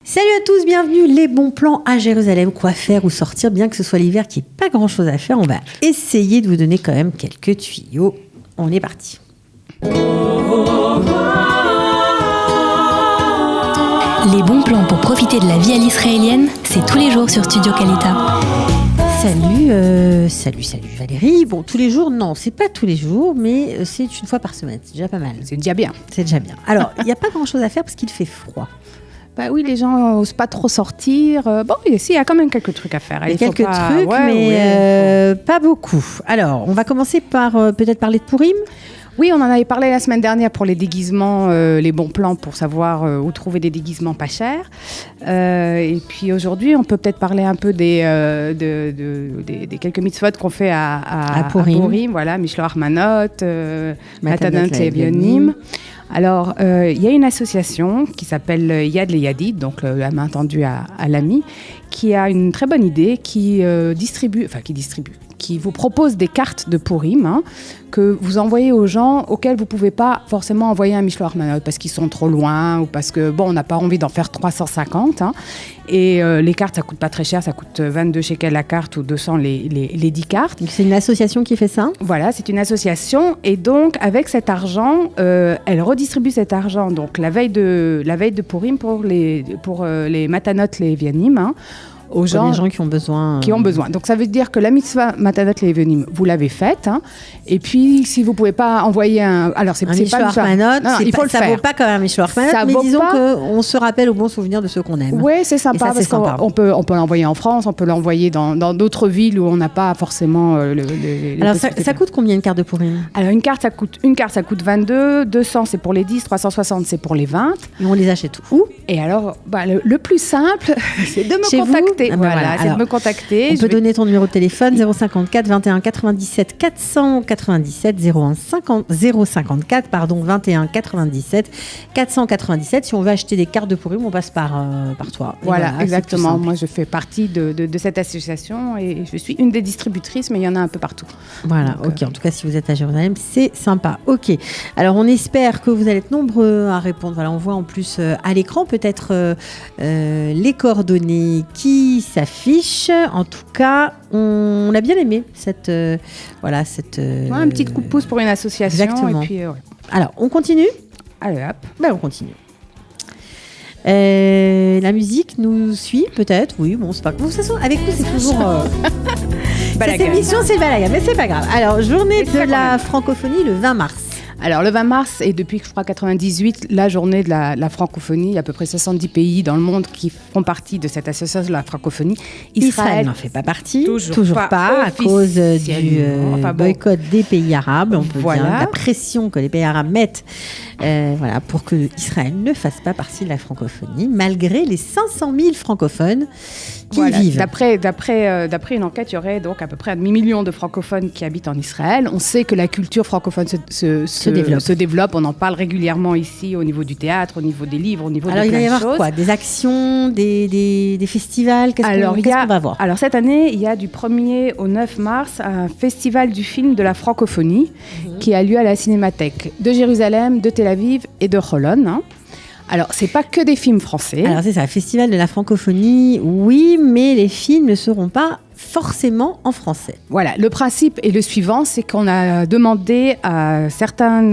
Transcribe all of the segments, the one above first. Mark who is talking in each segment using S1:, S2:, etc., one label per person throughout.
S1: Salut à tous, bienvenue, les bons plans à Jérusalem, quoi faire ou sortir, bien que ce soit l'hiver qu'il n'y ait pas grand chose à faire, on va essayer de vous donner quand même quelques tuyaux. On est parti.
S2: Les bons plans pour profiter de la vie à l'israélienne, c'est tous les jours sur Studio Kalita.
S1: Salut Valérie. Bon, tous les jours, non, c'est pas tous les jours, mais c'est une fois par semaine, c'est déjà pas mal.
S3: C'est déjà bien.
S1: C'est déjà bien. Alors, il n'y a pas grand chose à faire parce qu'il fait froid.
S3: Bah oui, les gens n'osent pas trop sortir. Bon, il y a quand même quelques trucs à faire.
S1: Il y a quelques trucs, mais pas beaucoup. Alors, on va commencer par peut-être parler de Purim.
S3: Oui, on en avait parlé la semaine dernière pour les déguisements, les bons plans pour savoir où trouver des déguisements pas chers. Et puis aujourd'hui, on peut peut-être parler un peu des quelques mitzvot qu'on fait à Purim. Voilà, Mishloach Manot, Matanot Levionim. Alors, il y a une association qui s'appelle Yad Leyadid, donc la main tendue à l'ami, qui a une très bonne idée, qui vous propose des cartes de Purim que vous envoyez aux gens auxquels vous ne pouvez pas forcément envoyer un Mishloach Manot parce qu'ils sont trop loin ou parce que, on n'a pas envie d'en faire 350. Et les cartes, ça ne coûte pas très cher, ça coûte 22 shekels la carte ou 200 les 10 cartes.
S1: Donc c'est une association qui fait ça ?
S3: Voilà, c'est une association. Et donc, avec cet argent, elle redistribue cet argent donc, la veille de Purim pour les Matanot Levionim, aux gens
S1: qui ont besoin.
S3: Donc ça veut dire que la mitzvah Matanot Levionim, vous l'avez faite. Et puis si vous ne pouvez pas envoyer alors c'est pas
S1: Mishloach Manot,
S3: il faut le faire.
S1: Ça vaut pas comme un Mishloach Manot, mais disons qu'on se rappelle au bon souvenir de ceux qu'on aime.
S3: Oui, c'est sympa parce qu'on peut l'envoyer en France, on peut l'envoyer dans d'autres villes où on n'a pas forcément
S1: Alors ça coûte combien une carte de Purim ?
S3: Alors une carte ça coûte 22, 200 c'est pour les 10, 360 c'est pour les 20.
S1: Et on les achète où ?
S3: Et alors le plus simple c'est de me contacter. Voilà, c'est de me contacter.
S1: On peut donner ton numéro de téléphone 054 21 97 497 054 21 97 497. Si on veut acheter des cartes de Purim, on passe par toi.
S3: Voilà, exactement. Moi, je fais partie de cette association et je suis une des distributrices, mais il y en a un peu partout.
S1: Voilà, donc, ok. En tout cas, si vous êtes à Jérusalem, c'est sympa. Ok. Alors, on espère que vous allez être nombreux à répondre. Voilà, on voit en plus à l'écran peut-être les coordonnées qui s'affiche. En tout cas, on a bien aimé cette un
S3: petit coup de pouce pour une association.
S1: Exactement.
S3: Et puis,
S1: Alors, on continue ?
S3: Allez, hop.
S1: On continue. La musique nous suit peut-être. Oui, bon, c'est pas grave. De toute façon, avec nous, c'est toujours... Cette émission, c'est balaga, mais c'est pas grave. Alors, journée de la francophonie le 20 mars.
S3: Alors, le 20 mars, et depuis, je crois, 98, la journée de la francophonie, il y a à peu près 70 pays dans le monde qui font partie de cette association de la francophonie.
S1: Israël n'en fait pas partie, toujours pas à cause du boycott des pays arabes, on peut dire, la pression que les pays arabes mettent pour que Israël ne fasse pas partie de la francophonie, malgré les 500 000 francophones qui y vivent.
S3: D'après une enquête, il y aurait donc à peu près 1 demi-million de francophones qui habitent en Israël. On sait que la culture francophone se développe. On en parle régulièrement ici au niveau du théâtre, au niveau des livres, au niveau de plein de choses. Alors, il va y avoir
S1: quoi ? Des actions, des festivals ? Qu'est-ce qu'on va voir ?
S3: Alors, cette année, il y a du 1er au 9 mars un festival du film de la francophonie qui a lieu à la Cinémathèque de Jérusalem, de Tel Aviv et de Holon. Alors, c'est pas que des films français.
S1: Alors, c'est ça, festival de la francophonie, oui, mais les films ne seront pas forcément en français.
S3: Voilà, le principe est le suivant, c'est qu'on a demandé à certains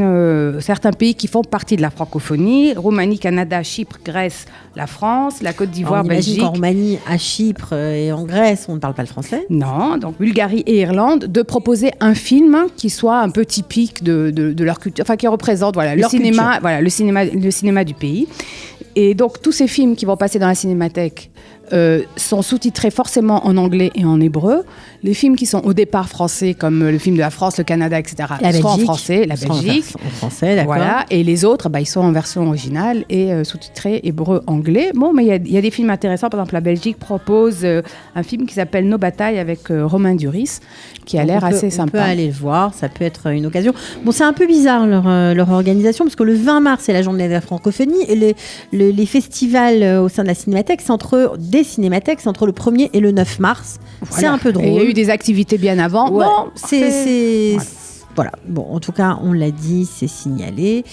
S3: pays qui font partie de la francophonie, Roumanie, Canada, Chypre, Grèce, la France, la Côte d'Ivoire, Belgique.
S1: Qu'en Roumanie, à Chypre et en Grèce, on ne parle pas le français.
S3: Non, donc Bulgarie et Irlande, de proposer un film qui soit un peu typique de leur culture, enfin qui représente le cinéma du pays. Et donc tous ces films qui vont passer dans la cinémathèque sont sous-titrés forcément en anglais et en hébreu. Les films qui sont au départ français, comme le film de la France, le Canada, etc., seront en français, la Belgique.
S1: En français, d'accord.
S3: Voilà. Et les autres, ils sont en version originale et sous-titrés hébreu-anglais. Bon, mais il y a des films intéressants. Par exemple, la Belgique propose un film qui s'appelle Nos batailles avec Romain Duris, qui a l'air assez sympa.
S1: On peut aller le voir, ça peut être une occasion. Bon, c'est un peu bizarre leur organisation, parce que le 20 mars, c'est la journée de la francophonie, et les festivals au sein de la Cinémathèque, c'est entre le 1er et le 9 mars. Voilà. C'est un peu drôle.
S3: Et il y a eu des activités bien avant.
S1: Ouais.
S3: Bon,
S1: voilà. Bon, en tout cas, on l'a dit, c'est signalé.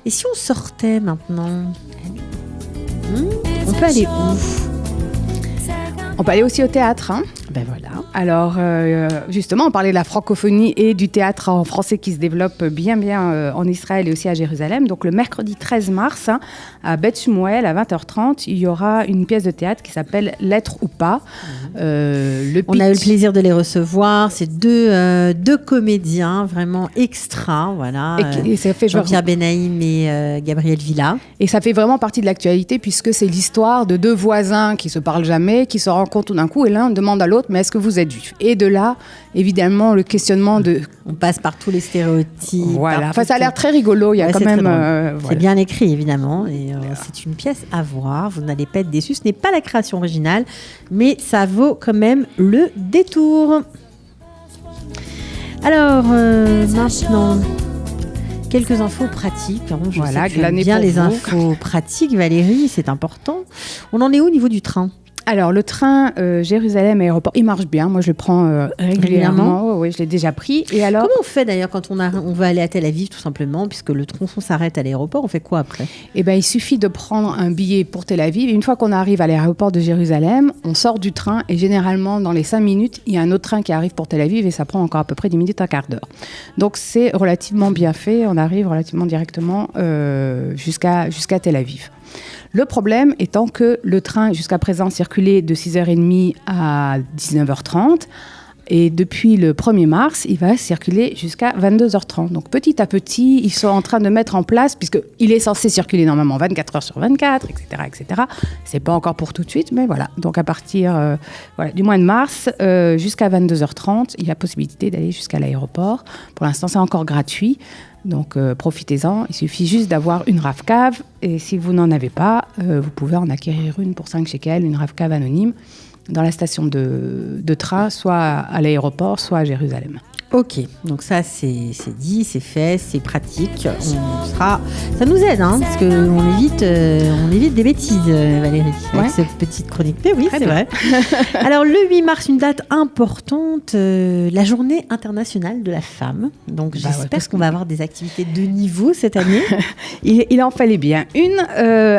S1: Et si on sortait maintenant ? On
S3: peut aller où ? On peut aller aussi au théâtre.
S1: Ben voilà.
S3: Alors, justement, on parlait de la francophonie et du théâtre en français qui se développe bien en Israël et aussi à Jérusalem. Donc, le mercredi 13 mars, à Beth Shmuel, à 20h30, il y aura une pièce de théâtre qui s'appelle « L'être ou pas ».
S1: On a eu le plaisir de les recevoir. C'est deux comédiens vraiment extra, voilà.
S3: Et ça fait
S1: Jean-Pierre Benaïm et Gabriel Villa.
S3: Et ça fait vraiment partie de l'actualité puisque c'est l'histoire de deux voisins qui se parlent jamais, qui se rencontrent tout d'un coup et l'un demande à l'autre « mais est-ce que vous êtes juif ?» Et de là, évidemment, le questionnement de...
S1: On passe par tous les stéréotypes.
S3: Voilà. Enfin, ça a l'air très rigolo. Il y a quand même...
S1: voilà. C'est bien écrit, évidemment. Et c'est une pièce à voir. Vous n'allez pas être déçus. Ce n'est pas la création originale, mais ça vaut quand même le détour. Alors, maintenant... Quelques infos pratiques. Je sais que tu aimes bien les infos pratiques, Valérie, c'est important. On en est où au niveau du train ?
S3: Alors, le train Jérusalem Aéroport, il marche bien. Moi, je le prends régulièrement. Oui, je l'ai déjà pris. Et alors...
S1: Comment on fait d'ailleurs quand on veut aller à Tel Aviv, tout simplement, puisque le tronçon s'arrête à l'aéroport, on fait quoi après ?
S3: Eh bien, il suffit de prendre un billet pour Tel Aviv. Et une fois qu'on arrive à l'aéroport de Jérusalem, on sort du train. Et généralement, dans les 5 minutes, il y a un autre train qui arrive pour Tel Aviv. Et ça prend encore à peu près 10 minutes, un quart d'heure. Donc, c'est relativement bien fait. On arrive relativement directement jusqu'à Tel Aviv. Le problème étant que le train, jusqu'à présent, circulait de 6h30 à 19h30. Et depuis le 1er mars, il va circuler jusqu'à 22h30. Donc petit à petit, ils sont en train de mettre en place, puisqu'il est censé circuler normalement 24 heures sur 24, etc. etc. C'est pas encore pour tout de suite, mais voilà. Donc à partir du mois de mars jusqu'à 22h30, il y a possibilité d'aller jusqu'à l'aéroport. Pour l'instant, c'est encore gratuit. Donc profitez-en, il suffit juste d'avoir une RAV-CAV et si vous n'en avez pas, vous pouvez en acquérir une pour 5 shekels, une RAV-CAV anonyme dans la station de train, soit à l'aéroport, soit à Jérusalem.
S1: Ok, donc ça c'est dit, c'est fait, c'est pratique. Ça nous aide, parce qu'on évite des bêtises, Valérie, avec cette petite chronique. Mais oui, c'est vrai. Alors le 8 mars, une date importante, la Journée internationale de la femme. Donc j'espère qu'on va avoir des activités de niveau cette année.
S3: Il en fallait bien une.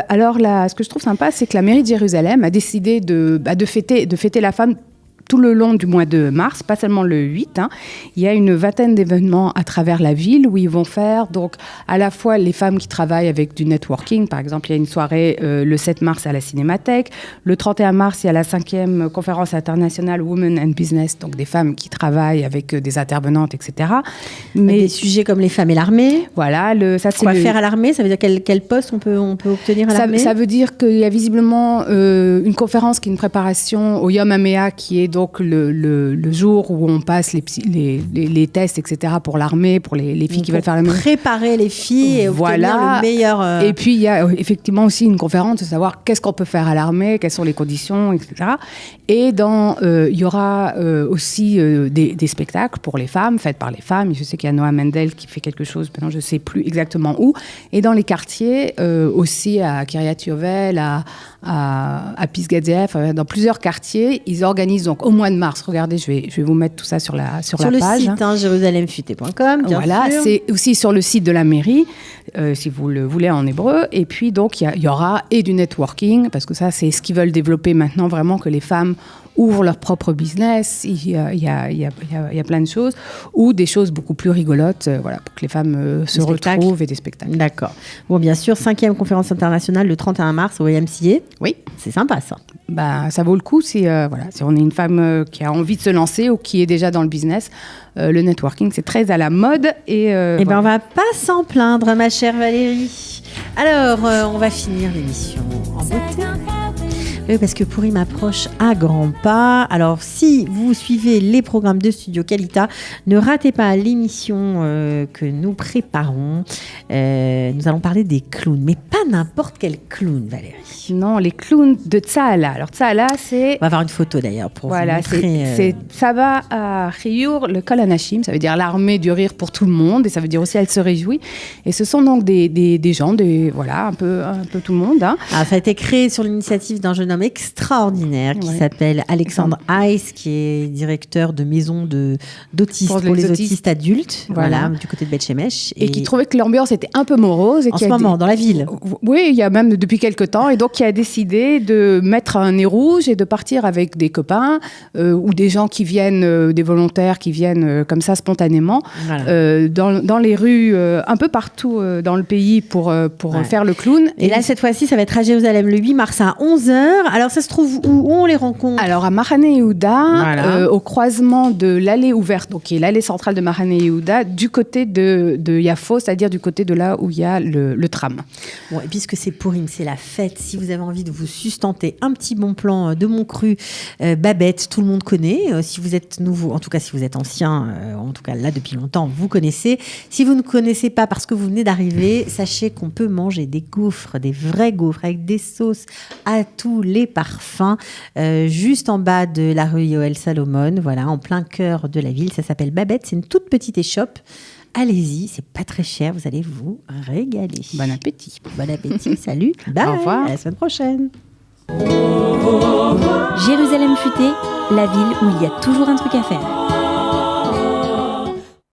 S3: Alors ce que je trouve sympa, c'est que la mairie de Jérusalem a décidé de fêter la femme tout le long du mois de mars, pas seulement le 8. Il y a une vingtaine d'événements à travers la ville où ils vont faire donc à la fois les femmes qui travaillent avec du networking. Par exemple, il y a une soirée le 7 mars à la Cinémathèque. Le 31 mars, il y a la 5e conférence internationale Women and Business, donc des femmes qui travaillent avec des intervenantes, etc.
S1: Mais des sujets comme les femmes et l'armée.
S3: Voilà.
S1: Quoi faire à l'armée ? Ça veut dire quel poste on peut obtenir à l'armée ?
S3: Ça veut dire qu'il y a visiblement une conférence qui est une préparation au Yom HaMeah, qui est donc le jour où on passe les tests, etc. pour l'armée, pour les filles qui veulent faire l'armée.
S1: Préparer les filles et obtenir le meilleur...
S3: Et puis, il y a effectivement aussi une conférence de savoir qu'est-ce qu'on peut faire à l'armée, quelles sont les conditions, etc. Et il y aura aussi des spectacles pour les femmes, faits par les femmes. Je sais qu'il y a Noah Mendel qui fait quelque chose, maintenant je ne sais plus exactement où. Et dans les quartiers, aussi à Kiryat Yovel, à Pisgat Ze'ev, dans plusieurs quartiers, ils organisent donc au mois de mars. Regardez, je vais vous mettre tout ça sur la page.
S1: Sur le site jérusalemfuté.com, bien sûr.
S3: C'est aussi sur le site de la mairie, si vous le voulez en hébreu. Et puis donc il y aura du networking, parce que ça c'est ce qu'ils veulent développer maintenant, vraiment que les femmes ouvrent leur propre business. Il y a plein de choses, ou des choses beaucoup plus rigolotes, pour que les femmes se retrouvent, et des spectacles.
S1: D'accord. Bon, bien sûr, 5e conférence internationale le 31 mars au YMCA.
S3: Oui.
S1: C'est sympa, ça.
S3: Ça vaut le coup si on est une femme qui a envie de se lancer ou qui est déjà dans le business. Le networking, c'est très à la mode.
S1: On va pas s'en plaindre, ma chère Valérie. Alors, on va finir l'émission en beauté. Oui, parce que Purim approche à grands pas. Alors, si vous suivez les programmes de Studio Qualita, ne ratez pas l'émission que nous préparons. Nous allons parler des clowns, mais pas n'importe quel clown, Valérie.
S3: Non, les clowns de Tsaala. Alors, Tsaala, c'est...
S1: On va avoir une photo d'ailleurs pour vous montrer.
S3: C'est Saba à Chiyur, le Kol Anashim. Ça veut dire l'armée du rire pour tout le monde. Et ça veut dire aussi elle se réjouit. Et ce sont donc des gens, un peu tout le monde.
S1: Alors, ça a été créé sur l'initiative d'un jeune homme homme extraordinaire qui s'appelle Alexandre Heiss, qui est directeur de maison d'autistes pour les autistes adultes, du côté de Beth Shemesh.
S3: Et qui trouvait que l'ambiance était un peu morose. Et
S1: dans la ville.
S3: Oui, il y a même depuis quelques temps. Et donc, qui a décidé de mettre un nez rouge et de partir avec des copains ou des gens qui viennent, des volontaires qui viennent comme ça spontanément, dans les rues, un peu partout dans le pays pour faire le clown.
S1: Et là, cette fois-ci, ça va être à Jérusalem le 8 mars à 11h. Alors, ça se trouve où on les rencontre?
S3: Alors, à Mahane Yehuda, au croisement de l'allée ouverte, donc qui est l'allée centrale de Mahane Yehuda, du côté de Yafo, c'est-à-dire du côté de là où il y a le tram.
S1: Bon, et puisque c'est Purim, c'est la fête, si vous avez envie de vous sustenter un petit bon plan de mon cru, Babette, tout le monde connaît. Si vous êtes nouveau, en tout cas si vous êtes ancien, en tout cas là depuis longtemps, vous connaissez. Si vous ne connaissez pas parce que vous venez d'arriver, sachez qu'on peut manger des gaufres, des vrais gaufres avec des sauces à tous les parfums, juste en bas de la rue Yoel Salomon, en plein cœur de la ville. Ça s'appelle Babette, c'est une toute petite échoppe. Allez-y, c'est pas très cher, vous allez vous régaler.
S3: Bon appétit.
S1: Bon appétit, salut. Bye.
S3: Au revoir.
S1: À la semaine prochaine.
S2: Jérusalem futée, la ville où il y a toujours un truc à faire.